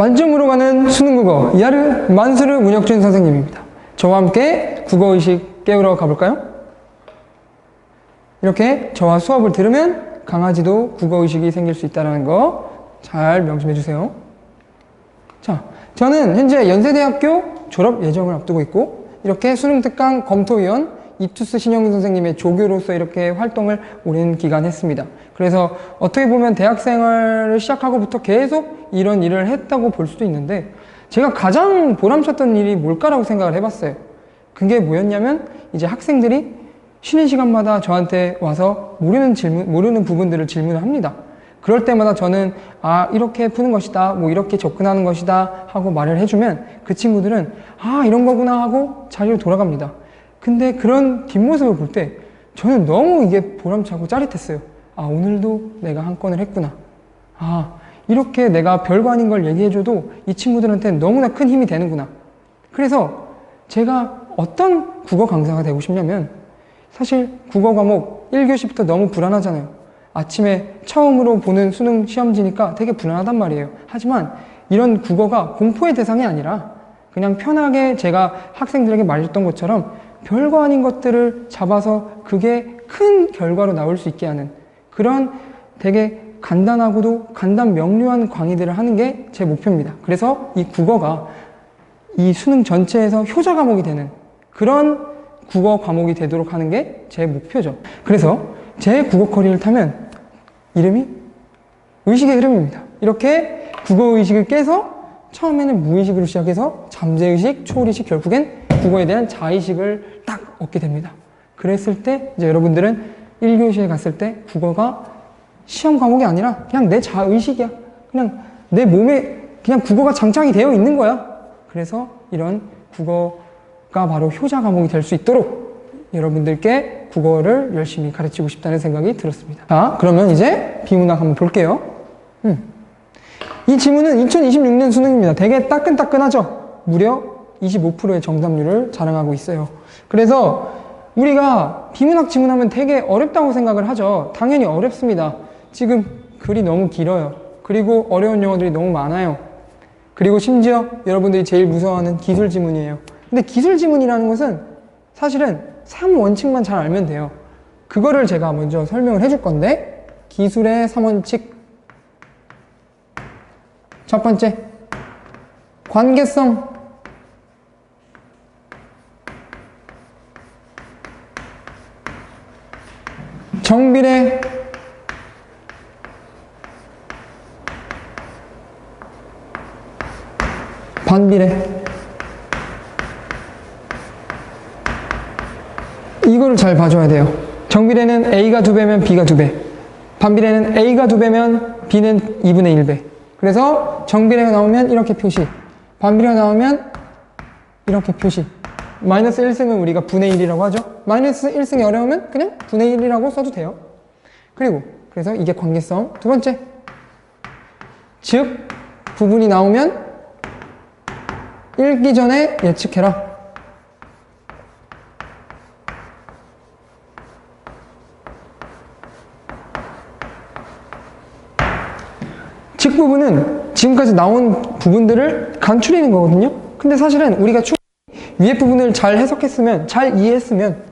만점으로 가는 수능국어 이하르 만수르 문혁준 선생님입니다. 저와 함께 국어의식 깨우러 가볼까요? 이렇게 저와 수업을 들으면 강아지도 국어의식이 생길 수 있다는 거 잘 명심해 주세요. 자, 저는 현재 연세대학교 졸업 예정을 앞두고 있고 이렇게 수능특강 검토위원 이투스 신영근 선생님의 조교로서 이렇게 활동을 오랜 기간 했습니다. 그래서 어떻게 보면 대학생활을 시작하고부터 계속 이런 일을 했다고 볼 수도 있는데 제가 가장 보람찼던 일이 뭘까라고 생각을 해봤어요. 그게 뭐였냐면 이제 학생들이 쉬는 시간마다 저한테 와서 모르는 부분들을 질문을 합니다. 그럴 때마다 저는 이렇게 푸는 것이다, 이렇게 접근하는 것이다 하고 말을 해주면 그 친구들은 이런 거구나 하고 자리로 돌아갑니다. 근데 그런 뒷모습을 볼 때 저는 너무 이게 보람차고 짜릿했어요. 오늘도 내가 한 건을 했구나. 이렇게 내가 별거 아닌 걸 얘기해줘도 이 친구들한테는 너무나 큰 힘이 되는구나. 그래서 제가 어떤 국어 강사가 되고 싶냐면 사실 국어 과목 1교시부터 너무 불안하잖아요. 아침에 처음으로 보는 수능 시험지니까 되게 불안하단 말이에요. 하지만 이런 국어가 공포의 대상이 아니라 그냥 편하게 제가 학생들에게 말했던 것처럼 별거 아닌 것들을 잡아서 그게 큰 결과로 나올 수 있게 하는 그런 되게 간단하고도 간단 명료한 강의들을 하는 게 제 목표입니다. 그래서 이 국어가 이 수능 전체에서 효자 과목이 되는 그런 국어 과목이 되도록 하는 게 제 목표죠. 그래서 제 국어 커리를 타면 이름이 의식의 흐름입니다. 이렇게 국어의식을 깨서 처음에는 무의식으로 시작해서 잠재의식, 초월의식, 결국엔 국어에 대한 자의식을 딱 얻게 됩니다. 그랬을 때 이제 여러분들은 1교시에 갔을 때 국어가 시험 과목이 아니라 그냥 내 자의식이야. 그냥 내 몸에 그냥 국어가 장착이 되어 있는 거야. 그래서 이런 국어가 바로 효자 과목이 될 수 있도록 여러분들께 국어를 열심히 가르치고 싶다는 생각이 들었습니다. 자, 그러면 이제 비문학 한번 볼게요. 이 지문은 2026년 수능입니다. 되게 따끈따끈하죠? 무려 25%의 정답률을 자랑하고 있어요. 그래서 우리가 비문학 지문하면 되게 어렵다고 생각을 하죠. 당연히 어렵습니다. 지금 글이 너무 길어요. 그리고 어려운 용어들이 너무 많아요. 그리고 심지어 여러분들이 제일 무서워하는 기술 지문이에요. 근데 기술 지문이라는 것은 사실은 3원칙만 잘 알면 돼요. 그거를 제가 먼저 설명을 해줄 건데 기술의 3원칙 첫 번째, 관계성. 정비례. 반비례. 이거를 잘 봐줘야 돼요. 정비례는 A가 2배면 B가 2배. 반비례는 A가 2배면 B는 2분의 1배. 그래서 정비례가 나오면 이렇게 표시. 반비례가 나오면 이렇게 표시. 마이너스 1승은 우리가 분의 1이라고 하죠. 마이너스 1승이 어려우면 그냥 분의 1이라고 써도 돼요. 그래서 이게 관계성. 두 번째, 즉 부분이 나오면 읽기 전에 예측해라. 즉 부분은 지금까지 나온 부분들을 간추리는 거거든요. 근데 사실은 우리가 위에 부분을 잘 해석했으면, 잘 이해했으면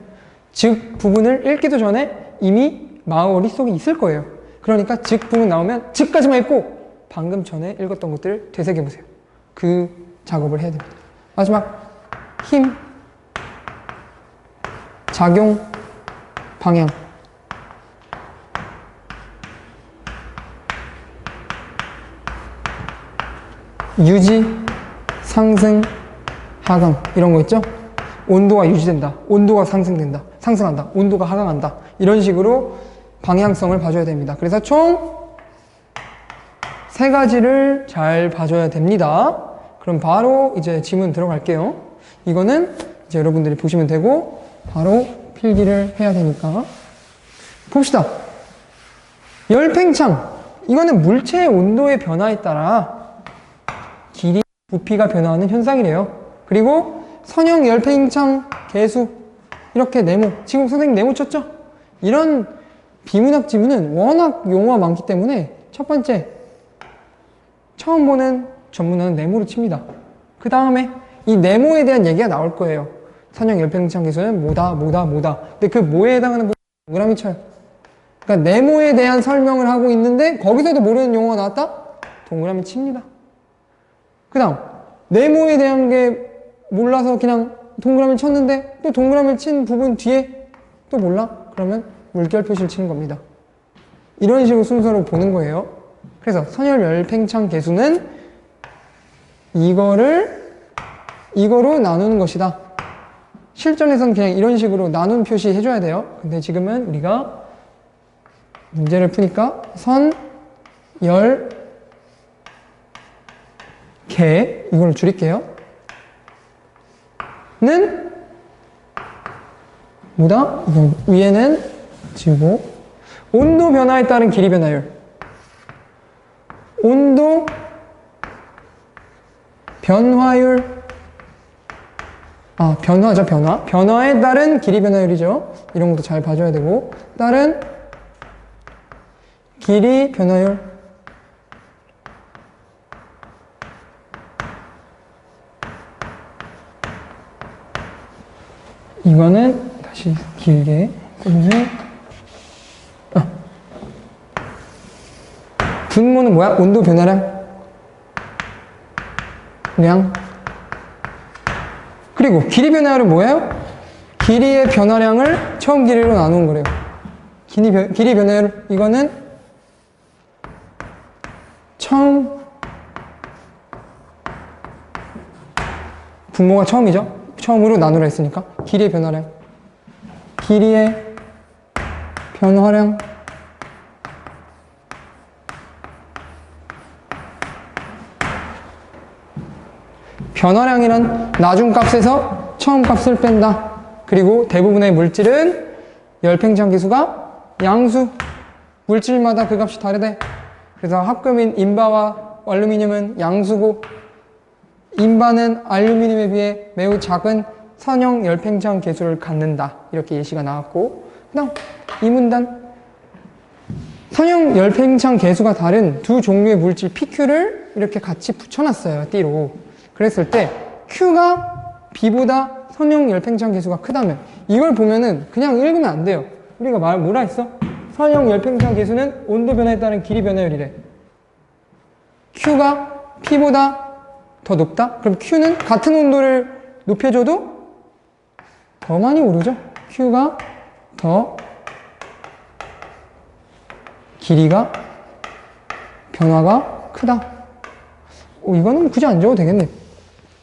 즉 부분을 읽기도 전에 이미 머릿속에 있을 거예요. 그러니까 즉 부분 나오면 즉까지만 읽고 방금 전에 읽었던 것들을 되새겨보세요. 그 작업을 해야 됩니다. 마지막, 힘, 작용, 방향. 유지, 상승, 하강 이런 거 있죠? 온도가 유지된다, 온도가 상승한다, 온도가 하강한다 이런 식으로 방향성을 봐줘야 됩니다. 그래서 총 3가지를 잘 봐줘야 됩니다. 그럼 바로 이제 지문 들어갈게요. 이거는 이제 여러분들이 보시면 되고 바로 필기를 해야 되니까 봅시다. 열팽창, 이거는 물체의 온도의 변화에 따라 길이, 부피가 변화하는 현상이래요. 그리고 선형 열팽창 개수, 이렇게 네모, 지금 선생님 네모 쳤죠? 이런 비문학 지문은 워낙 용어가 많기 때문에 첫 번째, 처음 보는 전문화는 네모로 칩니다. 그 다음에 이 네모에 대한 얘기가 나올 거예요. 선형 열팽창 계수는 뭐다. 근데 그 뭐에 해당하는 동그라미 쳐요. 그러니까 네모에 대한 설명을 하고 있는데 거기서도 모르는 용어가 나왔다? 동그라미 칩니다. 그 다음 네모에 대한 게 몰라서 그냥 동그라미를 쳤는데 또 동그라미를 친 부분 뒤에 또 몰라? 그러면 물결 표시를 치는 겁니다. 이런 식으로 순서로 보는 거예요. 그래서 선형 열팽창 계수는 이거로 나누는 것이다. 실전에서는 그냥 이런 식으로 나눈 표시 해줘야 돼요. 근데 지금은 우리가 문제를 푸니까 선, 열, 개, 이걸 줄일게요. 는 뭐다? 이거 위에는 지우고 온도 변화에 따른 길이 변화율. 온도 변화율. 변화죠, 변화. 변화에 따른 길이 변화율이죠. 이런 것도 잘 봐줘야 되고. 따른 길이 변화율. 이거는 다시 길게 써주세요. 분모는 뭐야? 온도 변화량. 그리고 길이 변화율은 뭐예요? 길이의 변화량을 처음 길이로 나누는 거래요. 길이 변화율, 이거는 분모가 처음이죠. 처음으로 나누라 했으니까 길이의 변화량. 길이의 변화량 변화량이란 나중값에서 처음값을 뺀다. 그리고 대부분의 물질은 열팽창 계수가 양수. 물질마다 그 값이 다르대. 그래서 합금인 인바와 알루미늄은 양수고 인바는 알루미늄에 비해 매우 작은 선형 열팽창 계수를 갖는다. 이렇게 예시가 나왔고, 그 다음 이 문단 선형 열팽창 계수가 다른 두 종류의 물질 PQ를 이렇게 같이 붙여놨어요. 띠로. 그랬을 때 Q가 B보다 선형 열팽창 계수가 크다면 이걸 보면은 그냥 읽으면 안 돼요. 우리가 뭐라 했어? 선형 열팽창 계수는 온도 변화에 따른 길이 변화율이래. Q가 P보다 더 높다? 그럼 Q는 같은 온도를 높여줘도 더 많이 오르죠? Q가 더 길이가 변화가 크다. 이거는 굳이 안 적어도 되겠네.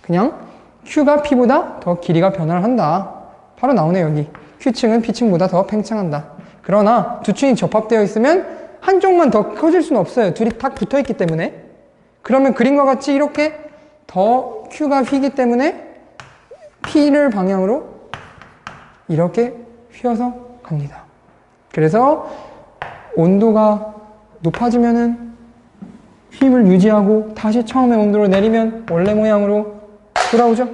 그냥 Q가 P보다 더 길이가 변화를 한다. 바로 나오네 여기. Q층은 P층보다 더 팽창한다. 그러나 두 층이 접합되어 있으면 한쪽만 더 커질 수는 없어요. 둘이 딱 붙어있기 때문에. 그러면 그림과 같이 이렇게 더 Q가 휘기 때문에 P를 방향으로 이렇게 휘어서 갑니다. 그래서 온도가 높아지면은 힘을 유지하고 다시 처음의 온도로 내리면 원래 모양으로 돌아오죠.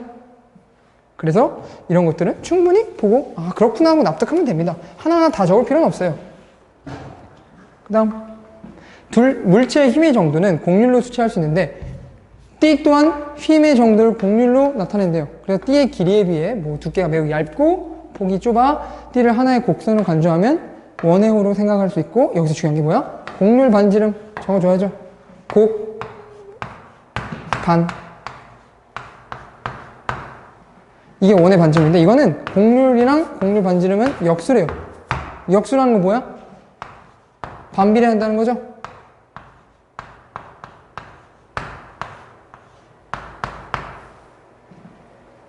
그래서 이런 것들은 충분히 보고 그렇구나 하고 납득하면 됩니다. 하나하나 다 적을 필요는 없어요. 그 다음 물체의 힘의 정도는 곡률로 수치할 수 있는데 띠 또한 힘의 정도를 곡률로 나타낸대요. 그래서 띠의 길이에 비해 두께가 매우 얇고 폭이 좁아 띠를 하나의 곡선으로 간주하면 원회호로 생각할 수 있고, 여기서 중요한 게 뭐야? 곡률 반지름 적어줘야죠. 반. 이게 원의 반지름인데 이거는 곡률이랑 곡률 반지름은 역수래요. 역수라는 거 뭐야? 반비례한다는 거죠.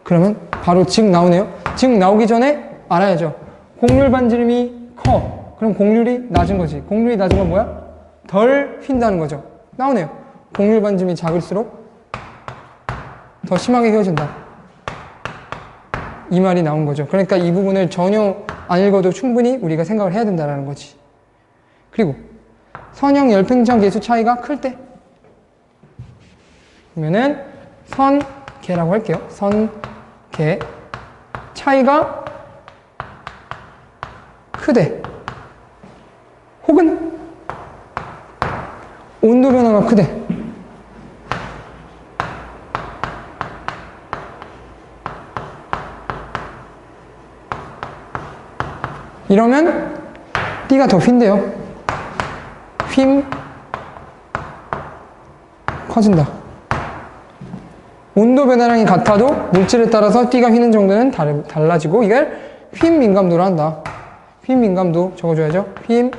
그러면 바로 즉 나오네요. 즉 나오기 전에 알아야죠. 곡률 반지름이 커. 그럼 곡률이 낮은 거지. 곡률이 낮은 건 뭐야? 덜 휜다는 거죠. 나오네요. 곡률 반지름이 작을수록 더 심하게 휘어진다. 이 말이 나온 거죠. 그러니까 이 부분을 전혀 안 읽어도 충분히 우리가 생각을 해야 된다는 거지. 그리고 선형 열팽창 계수 차이가 클 때 그러면은 선개라고 할게요. 선개 차이가 크대. 혹은 온도 변화가 크대. 이러면 T가 더 휜대요. 휨 커진다. 온도 변화량이 같아도 물질에 따라서 T가 휘는 정도는 달라지고 이걸 휨 민감도로 한다. 휨 민감도 적어줘야죠. 휨.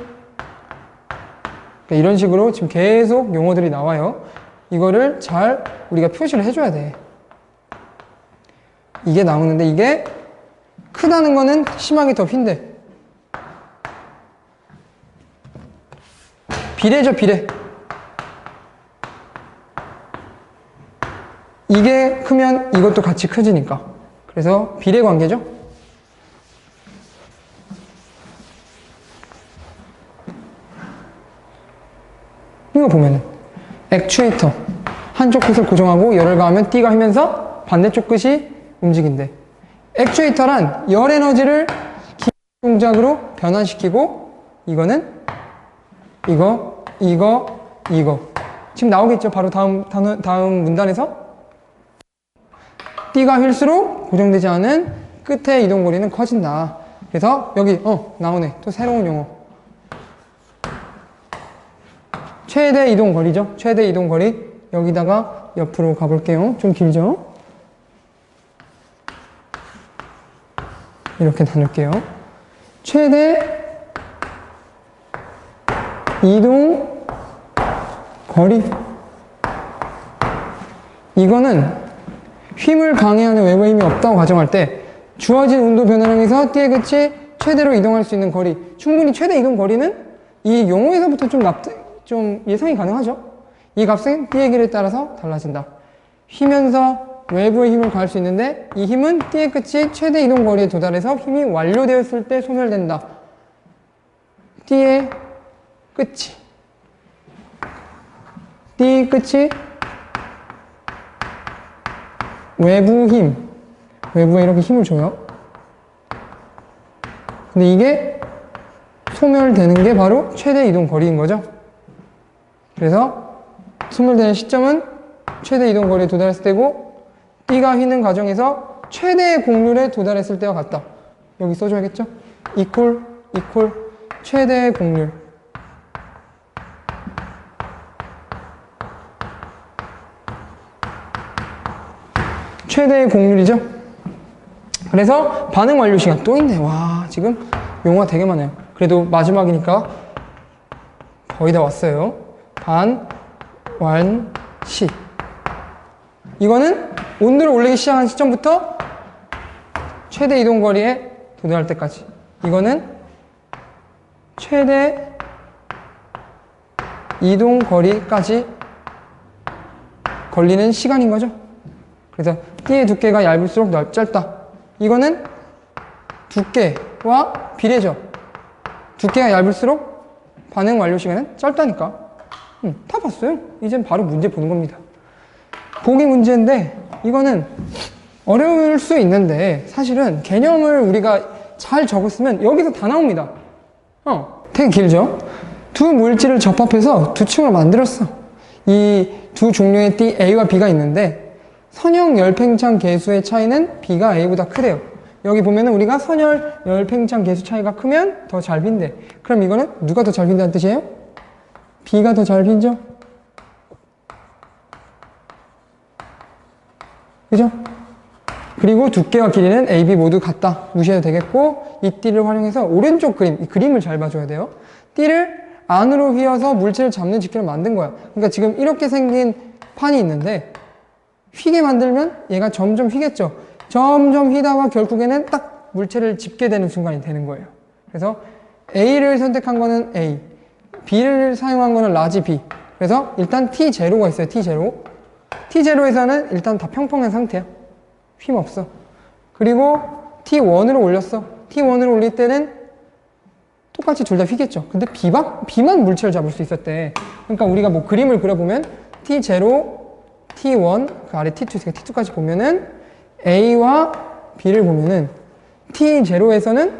그러니까 이런 식으로 지금 계속 용어들이 나와요. 이거를 잘 우리가 표시를 해줘야 돼. 이게 나오는데 이게 크다는 거는 심하게 더 휜대. 비례죠, 비례. 이게 크면 이것도 같이 커지니까. 그래서 비례 관계죠. 이거 보면은 액추에이터 한쪽 끝을 고정하고 열을 가하면 T가 휘면서 반대쪽 끝이 움직인대. 액추에이터란 열 에너지를 기계 동작으로 변환시키고 이거는 이거 지금 나오겠죠? 바로 다음 문단에서 T가 휠수록 고정되지 않은 끝의 이동거리는 커진다. 그래서 여기 나오네. 또 새로운 용어. 최대 이동거리죠. 최대 이동거리. 여기다가 옆으로 가볼게요. 좀 길죠? 이렇게 나눌게요. 최대 이동 거리. 이거는 힘을 강해하는 외부의 힘이 없다고 가정할 때 주어진 온도 변화량에서 T의 끝이 최대로 이동할 수 있는 거리. 충분히 최대 이동 거리는 이 용어에서부터 좀 예상이 가능하죠. 이 값은 T의 길에 따라서 달라진다. 휘면서 외부의 힘을 가할 수 있는데 이 힘은 T의 끝이 최대 이동 거리에 도달해서 힘이 완료되었을 때 소멸된다. T의 끝이 외부 힘, 외부에 이렇게 힘을 줘요. 근데 이게 소멸되는 게 바로 최대 이동 거리인 거죠. 그래서 소멸되는 시점은 최대 이동 거리에 도달했을 때고 T가 휘는 과정에서 최대의 곡률에 도달했을 때와 같다. 여기 써줘야겠죠? equal 최대의 곡률. 최대의 곡률이죠. 그래서 반응 완료 시간 또 있네. 와, 지금 용어가 되게 많아요. 그래도 마지막이니까 거의 다 왔어요. 반완시. 이거는 온도를 올리기 시작한 시점부터 최대 이동 거리에 도달할 때까지. 이거는 최대 이동 거리까지 걸리는 시간인 거죠. 그래서 T의 두께가 얇을수록 짧다. 이거는 두께와 비례죠. 두께가 얇을수록 반응 완료 시간은 짧다니까. 다 봤어요. 이젠 바로 문제 보는 겁니다. 보기 문제인데 이거는 어려울 수 있는데 사실은 개념을 우리가 잘 적었으면 여기서 다 나옵니다. 되게 길죠? 두 물질을 접합해서 두 층을 만들었어. 이 두 종류의 T, A와 B가 있는데 선형 열팽창 계수의 차이는 B가 A보다 크대요. 여기 보면은 우리가 선열 열팽창 계수 차이가 크면 더 잘 빈대. 그럼 이거는 누가 더 잘 빈다는 뜻이에요? B가 더 잘 빈죠? 그죠? 그리고 두께와 길이는 A, B 모두 같다. 무시해도 되겠고 이 T를 활용해서 오른쪽 그림, 이 그림을 잘 봐줘야 돼요. T를 안으로 휘어서 물질을 잡는 직결을 만든 거야. 그러니까 지금 이렇게 생긴 판이 있는데 휘게 만들면 얘가 점점 휘겠죠. 점점 휘다가 결국에는 딱 물체를 집게 되는 순간이 되는 거예요. 그래서 A를 선택한 거는 A, B를 사용한 거는 라지 B. 그래서 일단 T0가 있어요. T0. T0에서는 일단 다 평평한 상태야. 휨 없어. 그리고 T1으로 올렸어. T1으로 올릴 때는 똑같이 둘 다 휘겠죠. 근데 B만 물체를 잡을 수 있었대. 그러니까 우리가 뭐 그림을 그려보면 T0, T1, 그 아래 T2, T2까지 보면은 A와 B를 보면은 T0에서는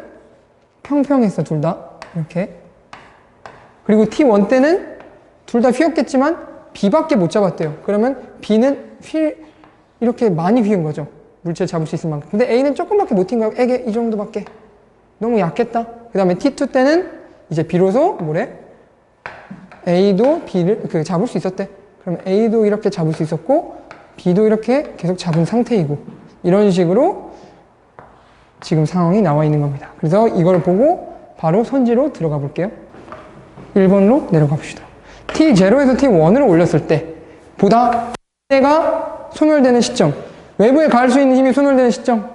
평평했어, 둘 다. 이렇게. 그리고 T1 때는 둘 다 휘었겠지만 B밖에 못 잡았대요. 그러면 B는 이렇게 많이 휘은 거죠. 물체를 잡을 수 있을 만큼. 근데 A는 조금밖에 못 휜 거야. 에게 이 정도밖에. 너무 약했다. 그 다음에 T2 때는 이제 비로소 뭐래? A도 B를 잡을 수 있었대. 그럼 A도 이렇게 잡을 수 있었고 B도 이렇게 계속 잡은 상태이고 이런 식으로 지금 상황이 나와 있는 겁니다. 그래서 이걸 보고 바로 선지로 들어가 볼게요. 1번으로 내려가 봅시다. T0에서 T1으로 올렸을 때 보다 때가 소멸되는 시점, 외부에 갈 수 있는 힘이 소멸되는 시점,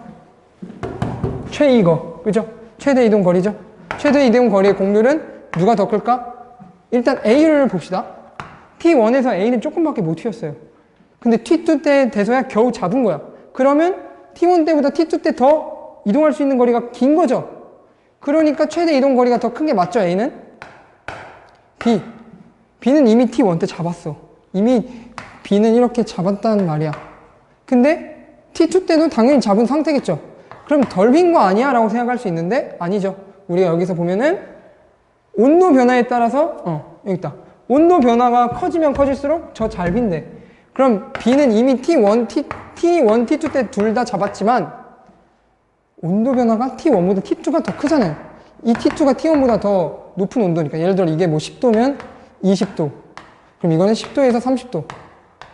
최이거, 그죠? 최대 이동 거리죠? 최대 이동 거리의 곡률은 누가 더 클까? 일단 A를 봅시다. T1에서 A는 조금밖에 못 튀었어요. 근데 T2 때 돼서야 겨우 잡은 거야. 그러면 T1 때보다 T2 때 더 이동할 수 있는 거리가 긴 거죠. 그러니까 최대 이동 거리가 더 큰 게 맞죠, A는? B. B는 이미 T1 때 잡았어. 이미 B는 이렇게 잡았단 말이야. 근데 T2 때도 당연히 잡은 상태겠죠. 그럼 덜 빈 거 아니야? 라고 생각할 수 있는데 아니죠. 우리가 여기서 보면은 온도 변화에 따라서 여기 있다. 온도 변화가 커지면 커질수록 저 잘 빈대. 그럼 B는 이미 T1, T2 때 둘 다 잡았지만 온도 변화가 T1보다 T2가 더 크잖아요. 이 T2가 T1보다 더 높은 온도니까 예를 들어 이게 뭐 10도면 20도. 그럼 이거는 10도에서 30도.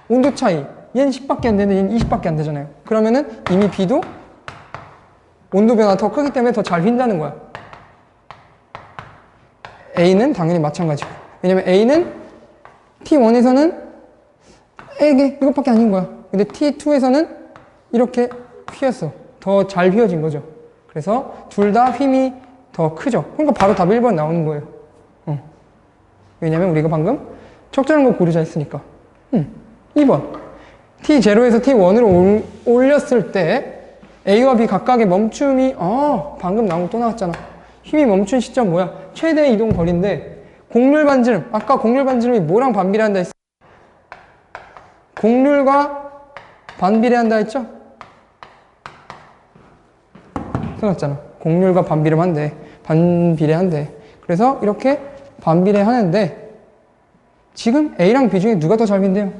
온도 차이. 얘는 10밖에 안 되는데 얘는 20밖에 안 되잖아요. 그러면은 이미 B도 온도 변화가 더 크기 때문에 더 잘 빈다는 거야. A는 당연히 마찬가지고. 왜냐면 A는 T1에서는 이게 이것밖에 아닌 거야. 근데 T2에서는 이렇게 휘었어. 더 잘 휘어진 거죠. 그래서 둘 다 힘이 더 크죠. 그러니까 바로 답 1번 나오는 거예요. 왜냐면 우리가 방금 적절한 거 고르자 했으니까. 2번. T0에서 T1으로 올렸을 때 A와 B 각각의 멈춤이 방금 나온 거 또 나왔잖아. 힘이 멈춘 시점 뭐야? 최대 이동 거리인데 곡률 반지름. 아까 곡률 반지름이 뭐랑 반비례한다 했어? 곡률과 반비례한다 했죠? 써놨잖아. 곡률과 반비례한대. 그래서 이렇게 반비례하는데 지금 A랑 B 중에 누가 더 잘 빈대요?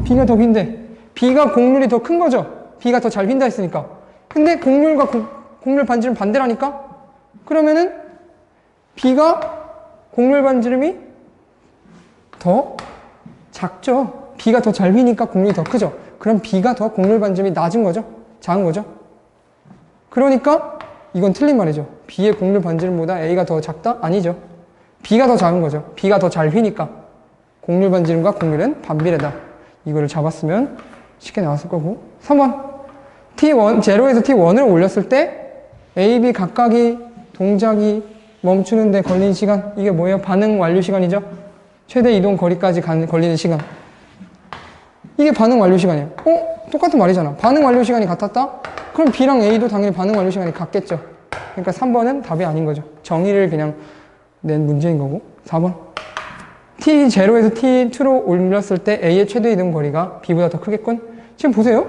B가 더 빈대. B가 곡률이 더 큰 거죠? B가 더 잘 빈다 했으니까. 근데 곡률과 곡률 반지름 반대라니까? 그러면은 B가 곡률 반지름이 더 작죠? B가 더 잘 비니까 곡률이 더 크죠? 그럼 B가 더 곡률 반지름이 낮은 거죠? 작은 거죠? 그러니까 이건 틀린 말이죠. B의 곡률 반지름보다 A가 더 작다? 아니죠. B가 더 작은 거죠. B가 더 잘 휘니까 곡률 반지름과 곡률은 반비례다. 이거를 잡았으면 쉽게 나왔을 거고. 3번. T1, 0에서 T1을 올렸을 때 A, B 각각이 동작이 멈추는데 걸리는 시간. 이게 뭐예요? 반응 완료 시간이죠. 최대 이동 거리까지 걸리는 시간. 이게 반응 완료 시간이에요. 똑같은 말이잖아. 반응 완료 시간이 같았다? 그럼 B랑 A도 당연히 반응 완료 시간이 같겠죠. 그러니까 3번은 답이 아닌 거죠. 정의를 그냥 낸 문제인 거고. 4번. T0에서 T2로 올렸을 때 A의 최대 이동 거리가 B보다 더 크겠군? 지금 보세요.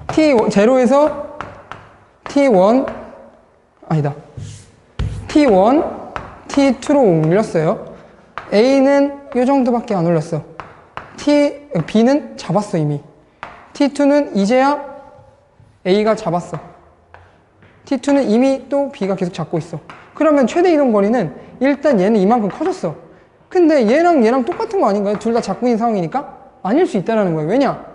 T0에서 T1, 아니다. T1, T2로 올렸어요. A는 이 정도밖에 안 올렸어. B는 잡았어, 이미. T2는 이제야 A가 잡았어. T2는 이미 또 B가 계속 잡고 있어. 그러면 최대 이동 거리는 일단 얘는 이만큼 커졌어. 근데 얘랑 똑같은 거 아닌가요? 둘 다 잡고 있는 상황이니까? 아닐 수 있다는 거예요. 왜냐?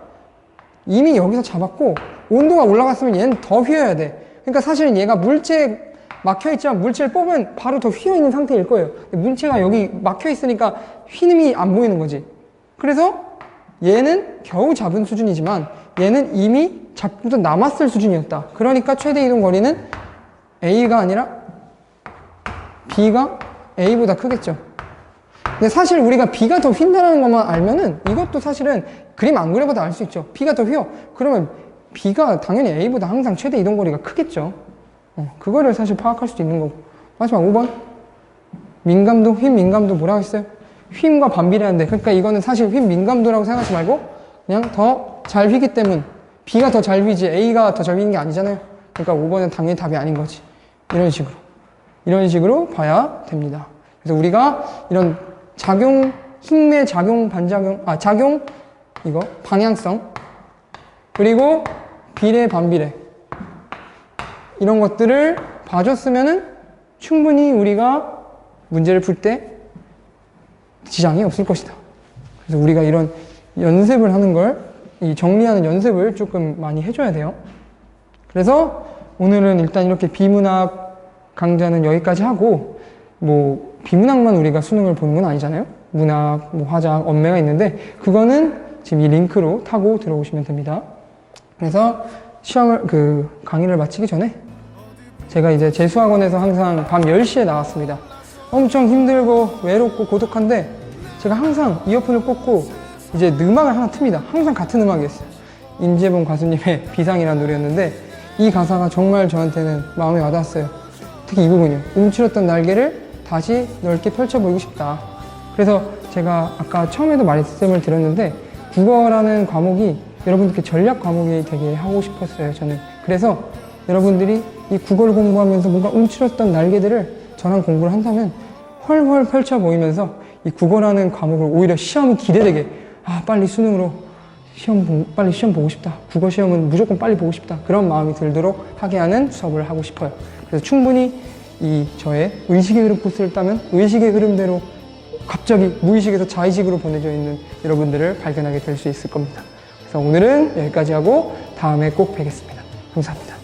이미 여기서 잡았고 온도가 올라갔으면 얘는 더 휘어야 돼. 그러니까 사실은 얘가 물체에 막혀있지만 물체를 뽑으면 바로 더 휘어있는 상태일 거예요. 물체가 여기 막혀있으니까 휘름이 안 보이는 거지. 그래서 얘는 겨우 잡은 수준이지만 얘는 이미 잡고도 남았을 수준이었다. 그러니까 최대 이동 거리는 A가 아니라 B가 A보다 크겠죠. 근데 사실 우리가 B가 더 휜다는 것만 알면은 이것도 사실은 그림 안 그려봐도 알 수 있죠. B가 더 휘어. 그러면 B가 당연히 A보다 항상 최대 이동 거리가 크겠죠. 그거를 사실 파악할 수도 있는 거고. 마지막 5번. 민감도, 휨 민감도 뭐라고 했어요? 휨과 반비례한데. 그러니까 이거는 사실 휨 민감도라고 생각하지 말고 그냥 더 잘 휘기 때문. B가 더 잘 휘지 A가 더 잘 휘는 게 아니잖아요. 그러니까 5번은 당연히 답이 아닌 거지. 이런 식으로 봐야 됩니다. 그래서 우리가 이런 작용, 힘의 작용, 반작용, 작용, 이거, 방향성, 그리고 비례, 반비례. 이런 것들을 봐줬으면은 충분히 우리가 문제를 풀 때 지장이 없을 것이다. 그래서 우리가 이런 연습을 하는 걸, 이 정리하는 연습을 조금 많이 해줘야 돼요. 그래서 오늘은 일단 이렇게 비문학 강좌는 여기까지 하고, 뭐 비문학만 우리가 수능을 보는 건 아니잖아요. 문학, 뭐 화작, 언매가 있는데 그거는 지금 이 링크로 타고 들어오시면 됩니다. 그래서 강의를 마치기 전에 제가 이제 재수학원에서 항상 밤 10시에 나왔습니다. 엄청 힘들고 외롭고 고독한데 제가 항상 이어폰을 꽂고 이제 음악을 하나 틉니다. 항상 같은 음악이었어요. 임재범 가수님의 비상이라는 노래였는데 이 가사가 정말 저한테는 마음에 와닿았어요. 특히 이 부분이요. 움츠렸던 날개를 다시 넓게 펼쳐 보이고 싶다. 그래서 제가 아까 처음에도 말씀을 드렸는데 국어라는 과목이 여러분들께 전략 과목이 되게 하고 싶었어요. 저는. 그래서 여러분들이 이 국어를 공부하면서 뭔가 움츠렸던 날개들을 저랑 공부를 한다면 훨훨 펼쳐 보이면서 이 국어라는 과목을 오히려 시험이 기대되게 빨리 수능으로 빨리 시험 보고 싶다. 국어 시험은 무조건 빨리 보고 싶다. 그런 마음이 들도록 하게 하는 수업을 하고 싶어요. 그래서 충분히 이 저의 의식의 흐름 코스를 따면 의식의 흐름대로 갑자기 무의식에서 자의식으로 보내져 있는 여러분들을 발견하게 될 수 있을 겁니다. 그래서 오늘은 여기까지 하고 다음에 꼭 뵙겠습니다. 감사합니다.